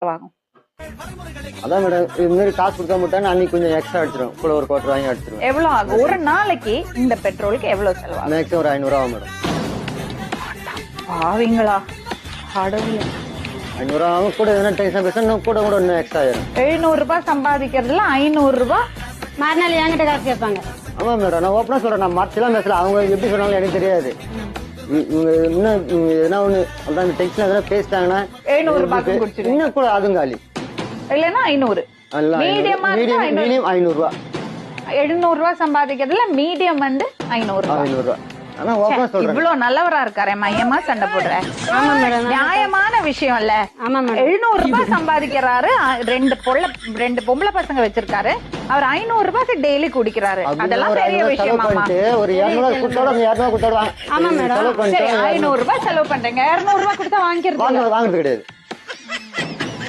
வாங்கும்? அதான் மேடம், இது மாதிரி காசு கொடுக்க மாட்டாங்க, அன்னைக்கு கொஞ்சம் எக்ஸ்ட்ரா அடிச்சிடும், கூட ஒரு குவார்டர் வாங்கி அடிச்சிடும். எவ்வளவு ஆகும் ஒரு நாளைக்கு இந்த பெட்ரோலுக்கு? எவ்வளவு செலவாகும்? மேக்ஸிமம் ஒரு 500 ஆகும் மேடம். பாவீங்களா கடவுளே. 500 ஆகும். கூட எதனா டென்ஷன் பேசணும், கூட கூட இன்னும் எக்ஸ்ட்ரா ஆயிரும். 700 ரூபாய் சம்பாதிக்கிறதுல 500 ரூபாய் மறுநாள் என்கிட்ட காசு கேட்பாங்க. ஆமா மேடம், நான் ஓப்பனா சொல்றேன், நான் மறைச்செல்லாம் பேசல. அவங்க எப்படி சொன்னாலும் எனக்கு தெரியாது. இவங்க இன்னும் எதனா ஒண்ணு அதான் இந்த டென்ஷன் எதனா பேசிட்டாங்கன்னா 700 ரூபாய்க்கு குடிச்சிருங்க. இன்னும் கூட அதுவும் காலி. இல்லன்னா 500. மீடியமா மினிமம் 500 ரூபாய். 700 ரூபாய் சம்பாதிக்கிறதுல மீடியம் வந்து 500 ரூபாய். 500 ரூபாய். ஆனா ஓப்பனா சொல்றேன், இவ்வளவு நல்லவரா இருக்காரு, மையமா சண்டை போடுற. ஆமா மேடம், நியாயமான விஷயம் இல்ல. ஆமா மேடம். 700 ரூபாய் சம்பாதிக்கிறாரு, ரெண்டு பொம்பளை பசங்க வச்சிருக்காரு, அவர் 500 ரூபாய்க்கு டெய்லி குடிக்கிறாரு. அதெல்லாம் பெரிய விஷயமா? ஒரு 200 கொடுத்தாலும் 200 கொடுத்தாலும் ஆமா மேடம். செலவு பண்ணிட்டு 500 ரூபாய் செலவு பண்றீங்க, 200 ரூபாய் கொடுத்தா வாங்கிக்கிறது வாங்குறது கிடையாது.